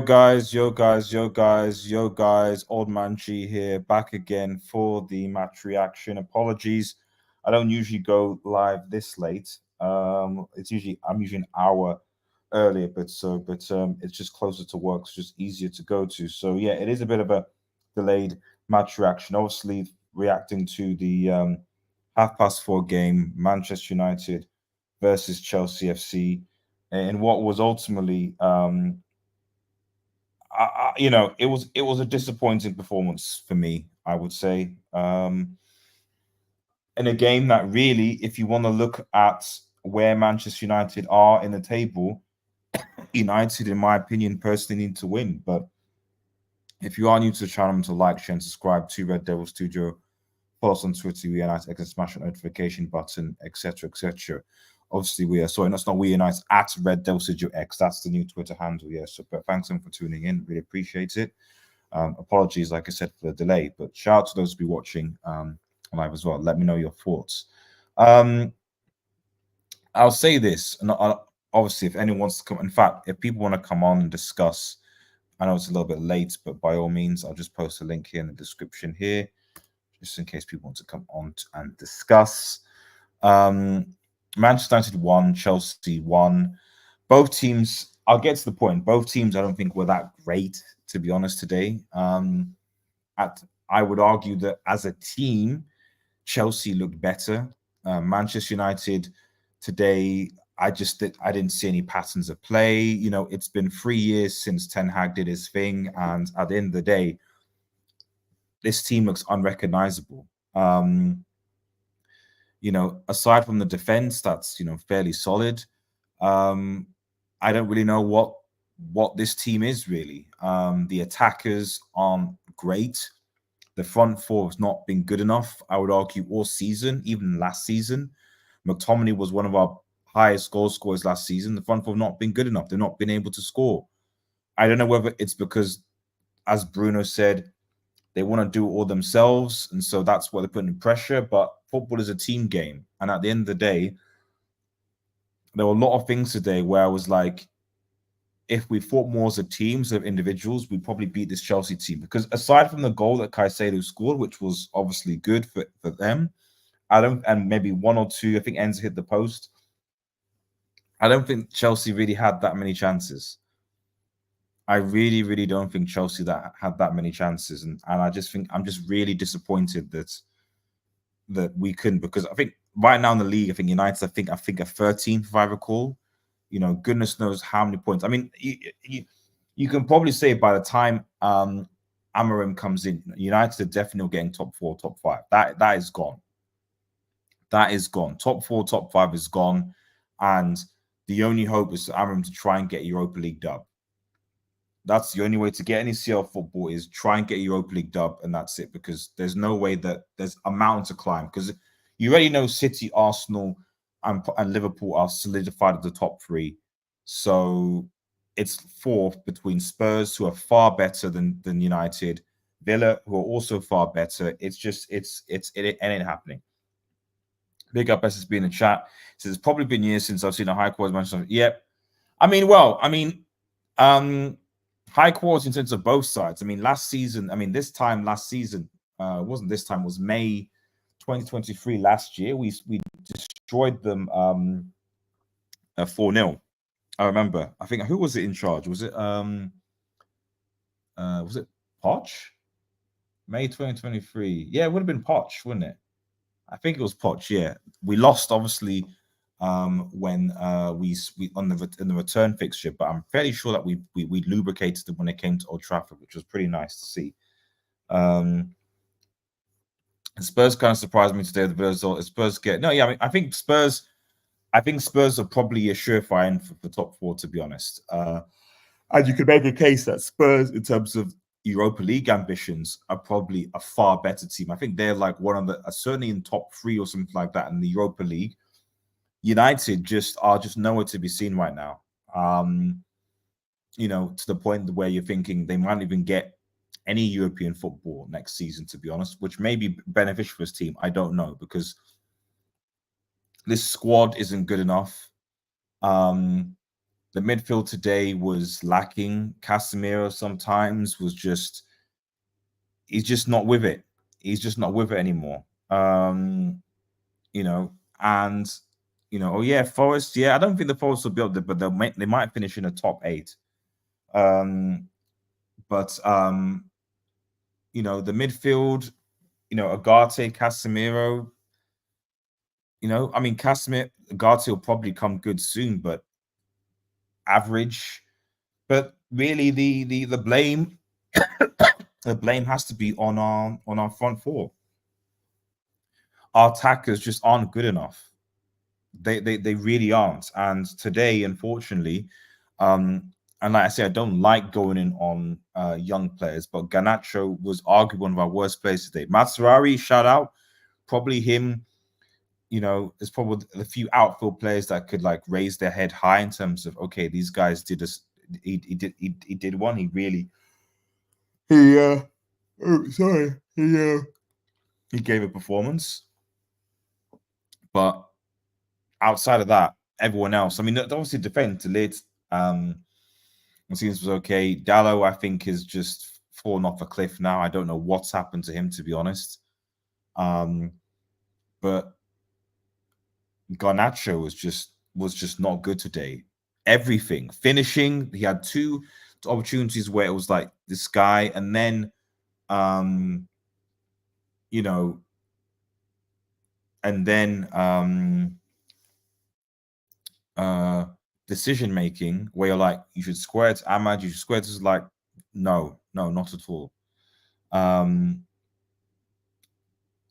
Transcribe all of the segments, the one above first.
yo guys, Old Man G here, back again for the match reaction. Apologies, I don't usually go live this late. I'm usually an hour earlier, but it's just closer to work, so just easier to go to. So yeah, it is a bit of a delayed match reaction. Obviously, reacting to the 4:30 game, Manchester United versus Chelsea FC, in what was ultimately it was a disappointing performance for me, I would say. In a game that really, if you want to look at where Manchester United are in the table, United, in my opinion, personally need to win. But if you are new to the channel, to like, share, and subscribe to Red Devil Studio. Follow us on Twitter, We Unite X, and smash the notification button, etc., etc. Obviously, we are sorry, that's not We Unite at Red Devil Studio X. That's the new Twitter handle. Yeah. So, but thanks everyone for tuning in. Really appreciate it. Apologies, like I said, for the delay, but shout out to those who be watching live as well. Let me know your thoughts. I'll say this, and obviously, if anyone wants to come, in fact, if people want to come on and discuss, I know it's a little bit late, but by all means, I'll just post a link here in the description here, just in case people want to come on and discuss. Manchester United won, Chelsea won. Both teams, I'll get to the point. Both teams, I don't think were that great, to be honest, today. I would argue that as a team, Chelsea looked better. Manchester United today, I didn't see any patterns of play. You know, it's been 3 years since Ten Hag did his thing, and at the end of the day, this team looks unrecognizable. Aside from the defense, that's fairly solid. I don't really know what this team is really. The attackers aren't great. The front four has not been good enough, I would argue, all season, even last season. McTominay was one of our highest goal scorers last season. The front four have not been good enough. They've not been able to score. I don't know whether it's because, as Bruno said, they want to do it all themselves, and so that's why they're putting pressure. But football is a team game, and at the end of the day, there were a lot of things today where I was like, if we fought more as a team instead of individuals, we'd probably beat this Chelsea team. Because aside from the goal that Caicedo scored, which was obviously good for them, and maybe one or two, I think Enzo hit the post. I don't think Chelsea really had that many chances. I really, really don't think Chelsea had that many chances, and I just think I'm just really disappointed that we couldn't, because I think right now in the league, I think United, I think are 13th, if I recall. Goodness knows how many points. I mean, you can probably say by the time Amorim comes in, United are definitely getting top 4, top 5. That is gone. That is gone. Top 4, top 5 is gone, and the only hope is for Amorim to try and get Europa League dub. That's the only way to get any CL football, is try and get Europa League dub, and that's it, because there's no way that there's a mountain to climb, because you already know City, Arsenal, and Liverpool are solidified at the top 3. So it's 4th between Spurs, who are far better than United, Villa, who are also far better. It's just it ain't happening. Big up SSB in the chat. So it's probably been years since I've seen a high quality Manchester. Yep. High quality in terms of both sides. Last season, last season, wasn't this time, it was May 2023 last year. We destroyed them 4-0. I remember. I think, who was it in charge? Was it Poch? May 2023. Yeah, it would have been Poch, wouldn't it? I think it was Poch. Yeah, we lost obviously when we in the return fixture, but I'm fairly sure that we lubricated them when it came to Old Trafford, which was pretty nice to see. Spurs kind of surprised me today. The result. Spurs get I think Spurs are probably a surefire in for top 4, to be honest. And you could make a case that Spurs, in terms of Europa League ambitions, are probably a far better team. I think they're like one of the certainly in top 3 or something like that in the Europa League. United are just nowhere to be seen right now. To the point where you're thinking they might even get any European football next season, to be honest, which may be beneficial for this team. I don't know, because this squad isn't good enough. The midfield today was lacking. Casemiro sometimes was just, he's just not with it. He's just not with it anymore. You know, and oh yeah, Forest. Yeah, I don't think the Forest will be up there, but they might finish in the top 8. But the midfield, Agate, Casemiro. I mean, Casemiro, Agate will probably come good soon, but average. But really, the blame, the blame has to be on our front four. Our attackers just aren't good enough. They really aren't. And today, unfortunately, and like I said, I don't like going in on young players, but Garnacho was arguably one of our worst players today. Matsurari, shout out, probably him. There's probably a few outfield players that could like raise their head high in terms of, okay, these guys did this. He did one. He really he gave a performance. But outside of that, everyone else, I mean, obviously defense to Lid, Martinez was okay. Dallo, I think, is just fallen off a cliff now. I don't know what's happened to him, to be honest. But Garnacho was just not good today. Everything, finishing, he had 2 opportunities where it was like this guy, and then decision making where you're like, you should square it to Ahmad, you should square it to, like, no, not at all.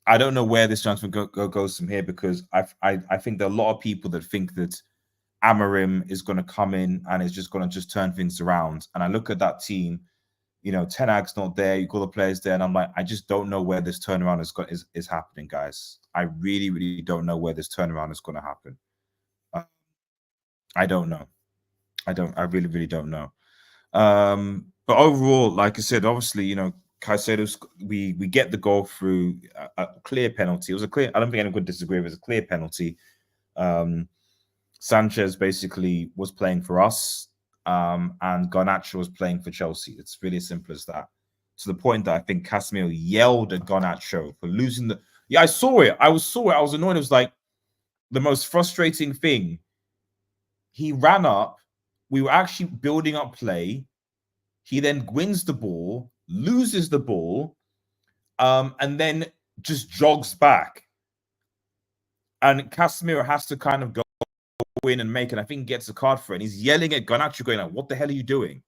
I don't know where this transfer goes from here, because I think there are a lot of people that think that Amorim is going to come in and is just going to just turn things around. And I look at that team, Ten Hag's not there, you've got the players there, and I'm like, I just don't know where this turnaround is happening, guys. I really, really don't know where this turnaround is going to happen. I don't know. I really, really don't know. But overall, like I said, obviously, Caicedo's, we get the goal through a clear penalty. It was a clear, I don't think anyone could disagree, it was a clear penalty. Sanchez basically was playing for us, and Garnacho was playing for Chelsea. It's really as simple as that. To the point that I think Casemiro yelled at Garnacho for losing the. Yeah, I saw it. I was annoyed. It was like the most frustrating thing. He ran up. We were actually building up play. He then wins the ball, loses the ball, and then just jogs back. And Casemiro has to kind of go in and make it. I think gets a card for it. And he's yelling at Garnacho, going like, "What the hell are you doing?"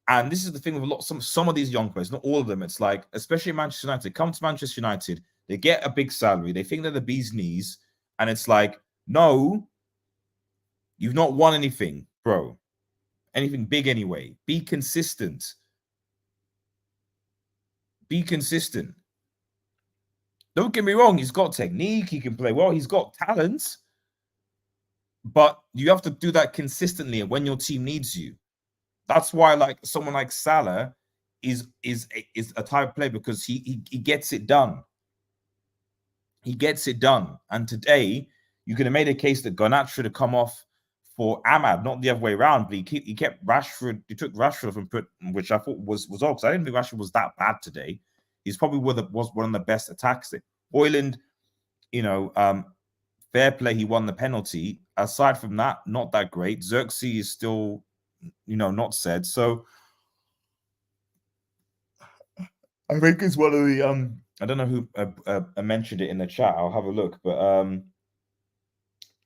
And this is the thing with some of these young players, not all of them. It's like, especially Manchester United, come to Manchester United, they get a big salary, they think they're the bee's knees, and it's like, no, you've not won anything, bro. Anything big anyway. Be consistent. Be consistent. Don't get me wrong, he's got technique, he can play well, he's got talent, but you have to do that consistently and when your team needs you. That's why, like, someone like Salah is a type of player, because he gets it done. He gets it done. And today, you could have made a case that Garnacho should have come off for Ahmad, not the other way around. But he kept Rashford. He took Rashford off and put, which I thought was odd, because I didn't think Rashford was that bad today. He's probably was one of the best attacks. Hoyland, fair play. He won the penalty. Aside from that, not that great. Xerxes is still, not said. So I think it's one of the I don't know who mentioned it in the chat. I'll have a look, but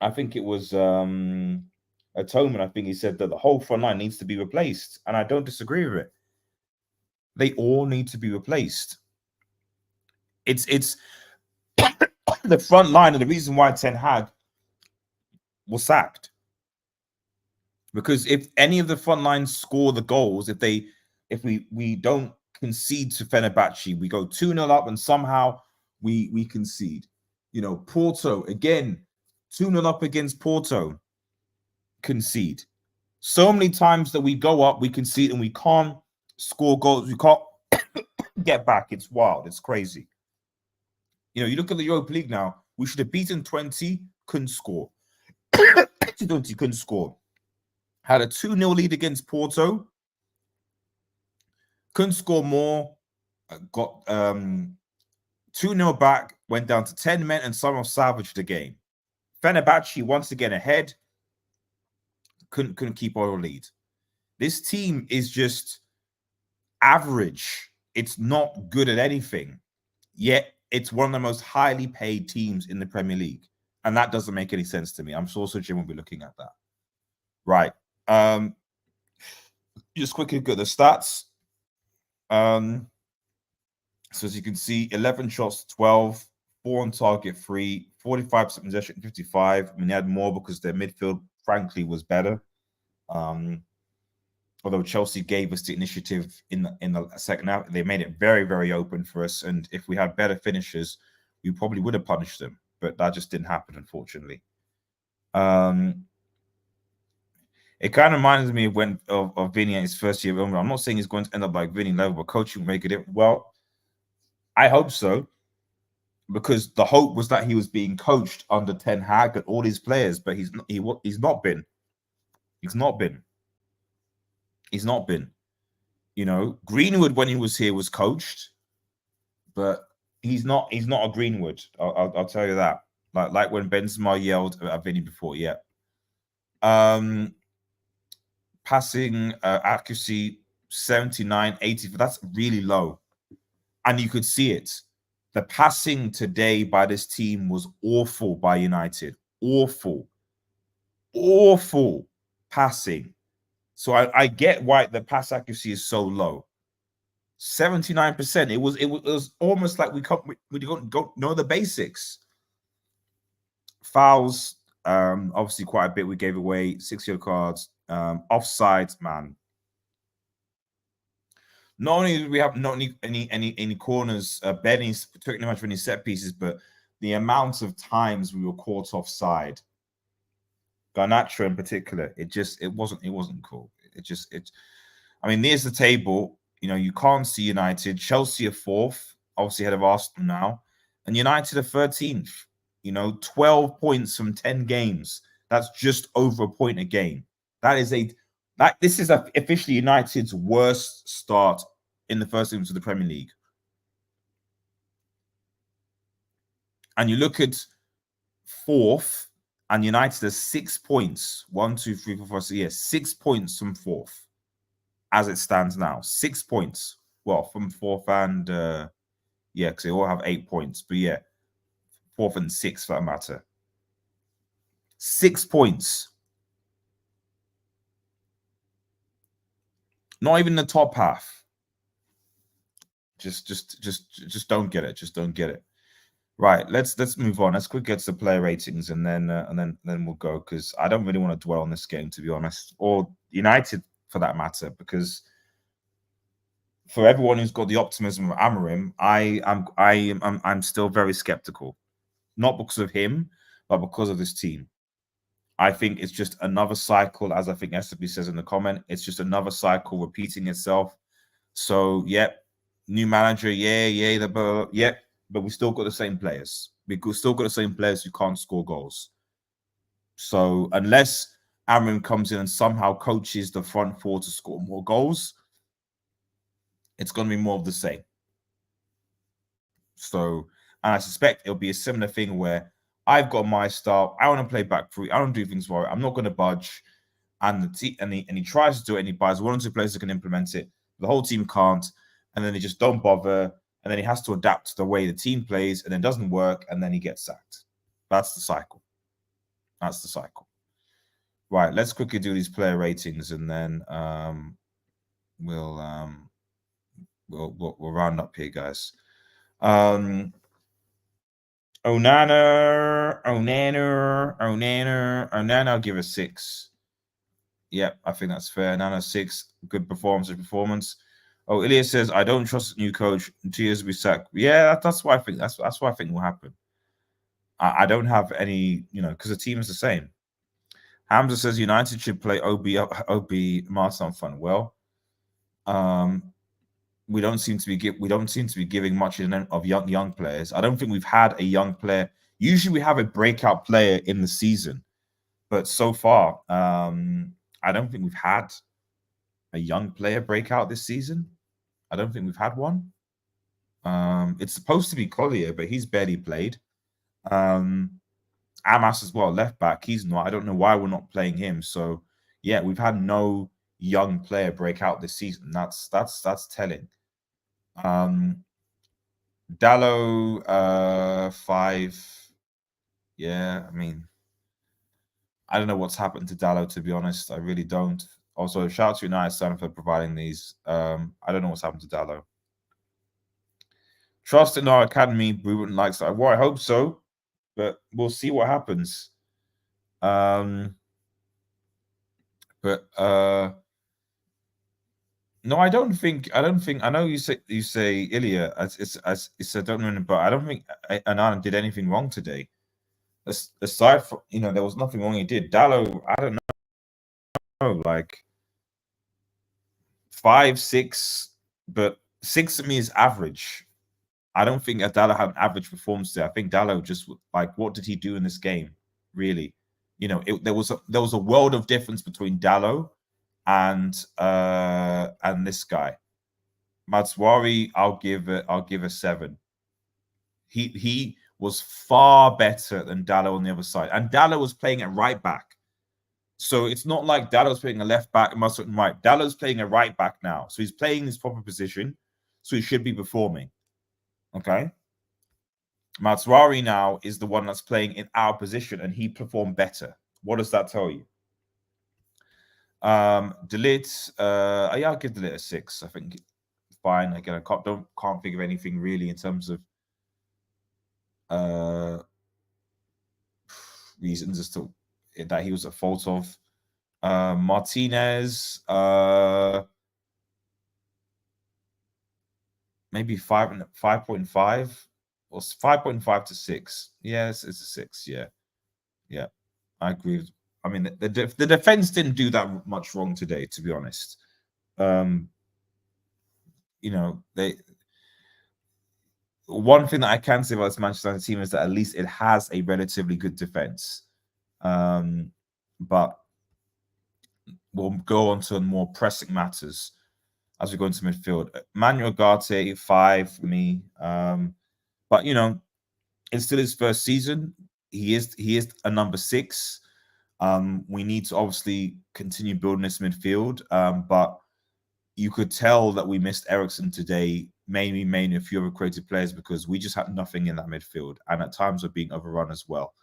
I think it was Atonement. I think he said that the whole front line needs to be replaced, and I don't disagree with it. They all need to be replaced. It's the front line, and the reason why Ten Hag was sacked, because if any of the front lines score the goals, if we don't concede to Fenerbahce, we go 2-0 up, and somehow we concede. Porto again, 2-0 up against Porto, concede. So many times that we go up, we concede, and we can't score goals. We can't get back. It's wild. It's crazy. You look at the Europa League now. We should have beaten 20, couldn't score. 20, couldn't score. Had a 2-0 lead against Porto. Couldn't score more. Got 2-0 back. Went down to 10 men and somehow salvaged the game. Fenerbahce once again ahead. Couldn't keep our lead. This team is just average. It's not good at anything. Yet it's one of the most highly paid teams in the Premier League. And that doesn't make any sense to me. I'm sure Jim will be looking at that. Right. Just quickly look at the stats. So as you can see, 11 shots, 12, 4 on target, 3, 45% possession, 55. I mean, they had more because their midfield, frankly, was better. Although Chelsea gave us the initiative in the second half, they made it very, very open for us. And if we had better finishers, we probably would have punished them. But that just didn't happen, unfortunately. It kind of reminds me of Vinny at his first year. I'm not saying he's going to end up like Vinny level, but coaching will make it. Well, I hope so, because the hope was that he was being coached under Ten Hag and all these players, but he's not been. He's not been. You know, Greenwood when he was here was coached, but he's not a Greenwood. I'll tell you that. Like when Benzema yelled at Vinny before. Yeah. Passing accuracy 79, 80. That's really low. And you could see it. The passing today by this team was awful by United. Awful passing. So I get why the pass accuracy is so low. 79%. It was almost like we don't know the basics. Fouls, obviously quite a bit. We gave away 6 yellow cards. Offsides, man. Not only do we have not any corners, Benny's pretty much any set pieces, but the amount of times we were caught offside. Garnacho in particular, it wasn't cool. I mean, there's the table. You know, you can't see United. Chelsea are 4th, obviously ahead of Arsenal now, and United are 13th. You know, 12 points from 10 games. That's just over a point a game. This is officially United's worst start in the first innings of the Premier League. And you look at 4th, and United has 6 points. 1, 2, 3, 4, 5, 6. Yeah, 6 points from 4th, as it stands now. 6 points. Well, from 4th and because they all have 8 points. But yeah, 4th and 6th for that matter. 6 points. Not even the top half. Just don't get it. Just don't get it. Right, let's move on. Let's quick get to the player ratings, and then we'll go, because I don't really want to dwell on this game, to be honest, or United for that matter, because for everyone who's got the optimism of Amorim, I'm still very skeptical, not because of him, but because of this team. I think it's just another cycle, as I think SB says in the comment. It's just another cycle repeating itself. So, new manager, but we still got the same players. We still got the same players who can't score goals. So unless Amorim comes in and somehow coaches the front four to score more goals, it's going to be more of the same. So, and I suspect it'll be a similar thing where I've got my style. I want to play back three. I don't do things for it. I'm not going to budge. And he tries to do it, and he buys 1 or 2 players that can implement it. The whole team can't, and then they just don't bother. And then he has to adapt to the way the team plays, and it doesn't work, and then he gets sacked. That's the cycle. Right, let's quickly do these player ratings, and then we'll round up here, guys. Onana, I'll give a 6. Yep, I think that's fair. Onana 6, good performance. Oh, Ilya says, I don't trust the new coach. 2 years to be sacked. Yeah, that's what I think. That's what I think will happen. I don't have any, because the team is the same. Hamza says United should play OB Martin on front. Well, we don't seem to be giving much of young players. I don't think we've had a young player. Usually we have a breakout player in the season, but so far, I don't think we've had a young player break out this season. I don't think we've had one. It's supposed to be Collier, but he's barely played. Amas as well, left back. He's not. I don't know why we're not playing him. So yeah, we've had no young player break out this season. That's telling. Dallo 5. Yeah, I mean, I don't know what's happened to Dallo, to be honest. I really don't. Also, shout out to United Sun for providing these. I don't know what's happened to Dallo. Trust in our academy. We wouldn't like that. Well, I hope so, but we'll see what happens. But no, I don't think. I know you say Ilya. It's I don't know, but I don't think Anand did anything wrong today. Aside from there was nothing wrong he did. Dallo, I don't know, like 5, 6, but 6 to me is average. I don't think Dallo had an average performance there. I think Dallo just like, what did he do in this game? Really, there was a world of difference between Dallo and this guy. Matswari, I'll give a 7. He was far better than Dallo on the other side, and Dallo was playing at right back. So it's not like Dallo's playing a left back and Muscat right. Dallo's playing a right back now, so he's playing his proper position. So he should be performing. Okay. Matswari now is the one that's playing in our position, and he performed better. What does that tell you? Delete. Yeah, I'll give Delete a 6. I think fine. Again, I can't think of anything really in terms of reasons as to that he was at fault of. Martinez, maybe 5.5 or 5.5 to 6. Yes, it's a 6. Yeah, I agree. I mean, the defense didn't do that much wrong today, to be honest. They. One thing that I can say about this Manchester United team is that at least it has a relatively good defense. But we'll go on to more pressing matters as we go into midfield. Manuel Ugarte, 5 for me. But it's still his first season. He is a number 6. We need to obviously continue building this midfield. But you could tell that we missed Eriksen today, mainly a few other creative players, because we just had nothing in that midfield, and at times we're being overrun as well.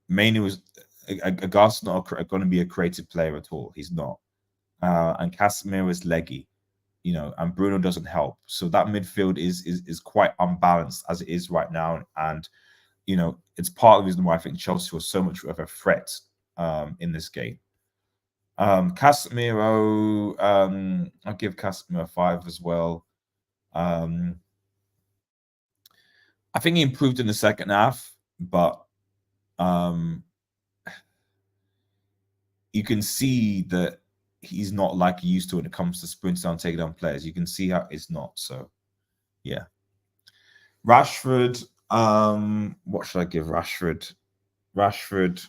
Mainly was Agar's not going to be a creative player at all. He's not. And Casemiro is leggy, and Bruno doesn't help. So that midfield is quite unbalanced as it is right now. And, it's part of the reason why I think Chelsea was so much of a threat in this game. Casemiro, I'll give Casemiro a 5 as well. I think he improved in the second half, but you can see that he's not like he used to when it comes to sprinting down, taking down players. You can see how it's not. So, yeah. Rashford, what should I give Rashford? Rashford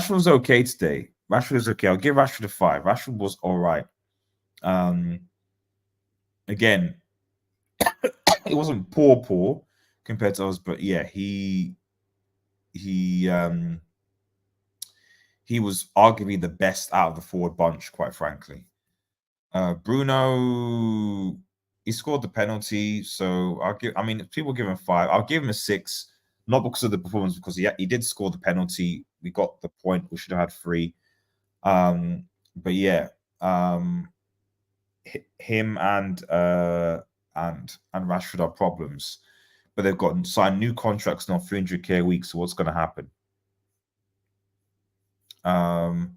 was okay today. Rashford was okay. I'll give Rashford a 5. Rashford was all right. Again, it wasn't poor compared to us, but yeah, he was arguably the best out of the forward bunch, quite frankly. Bruno, he scored the penalty, so people give him 5. I'll give him a 6, not because of the performance, because he did score the penalty. We got the point. We should have had 3. But yeah, him and Rashford are problems, but they've got signed new contracts now, 300k a week. So what's going to happen? I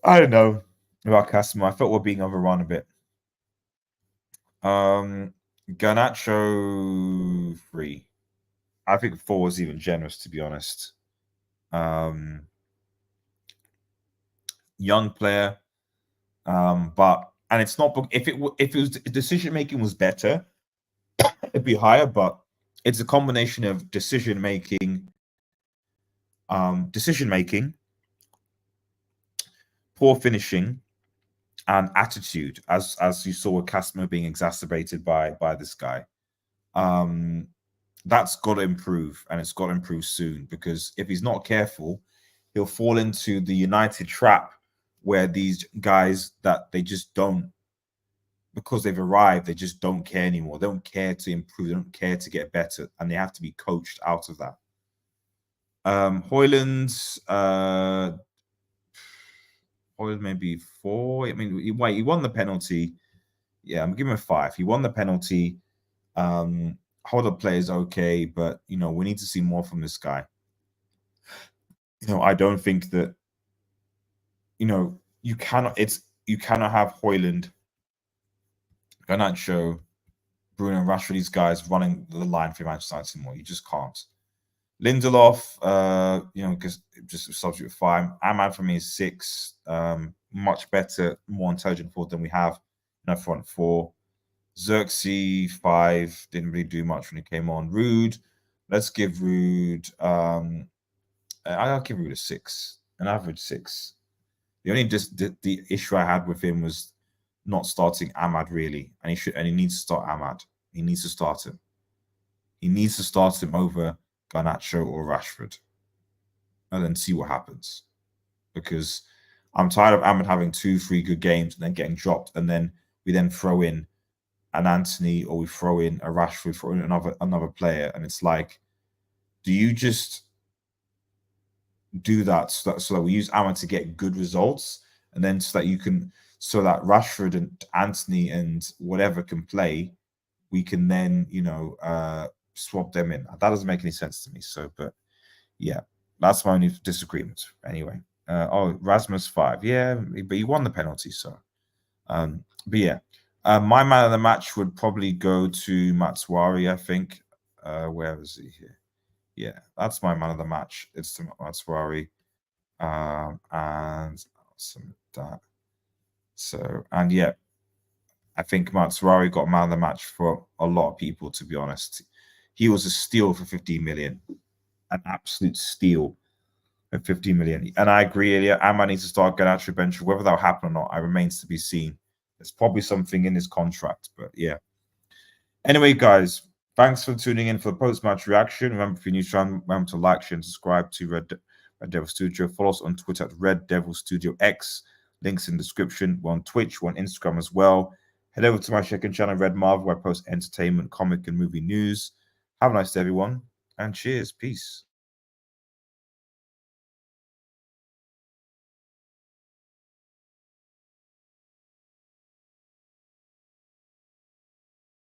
don't know about Casemiro. I thought we're being overrun a bit. Garnacho 3. I think 4 was even generous, to be honest. Young player, but it's not. If it was decision making was better, it'd be higher. But it's a combination of decision making, poor finishing, and attitude, as you saw with Casemiro being exacerbated by this guy. That's got to improve, and it's got to improve soon, because if he's not careful, he'll fall into the United trap where these guys that they just don't, because they've arrived, they just don't care anymore. They don't care to improve. They don't care to get better, and they have to be coached out of that. Højlund, Højlund maybe 4. I mean, he won the penalty. Yeah, I'm giving him a 5. He won the penalty. Hold up play is okay, but we need to see more from this guy. I don't think that you cannot have Højlund, Garnacho, Bruno, and Rashford, these guys running the line for Manchester United anymore. You just can't. Lindelof, because just substitute 5. Ahmad for me is 6. Much better, more intelligent forward than we have in our front 4. Xerxes 5, didn't really do much when he came on. Ruud, let's give Ruud. I'll give Ruud a 6, an average 6. The only the issue I had with him was not starting Ahmad, really, and he needs to start Ahmad. He needs to start him. He needs to start him over Garnacho or Rashford, and then see what happens. Because I'm tired of Ahmad having 2-3 good games and then getting dropped, and then we then throw in an Anthony, or we throw in a Rashford, throw in another player, and it's like, do you just do that so that we use Ahmad to get good results, and then so that Rashford and Anthony and whatever can play, we can then swap them in? That doesn't make any sense to me. So, but yeah, that's my only disagreement. Anyway, Rasmus 5, yeah, but he won the penalty, so but yeah. My man of the match would probably go to Matswari, I think. Where is he here? Yeah, that's my man of the match. It's to Matswari. And some that. So, and yeah, I think Matswari got man of the match for a lot of people, to be honest. He was a steal for 15 million. An absolute steal at 15 million. And I agree, yeah, Ahmad needs to start Garnacho bench. Whether that'll happen or not, it remains to be seen. There's probably something in his contract, but yeah. Anyway, guys, thanks for tuning in for the post-match reaction. Remember, if you're new to the channel, remember to like, share, and subscribe to Red Devil Studio. Follow us on Twitter at Red Devil Studio X. Links in the description. We're on Twitch, we're on Instagram as well. Head over to my second channel, Red Marvel, where I post entertainment, comic, and movie news. Have a nice day, everyone, and cheers. Peace.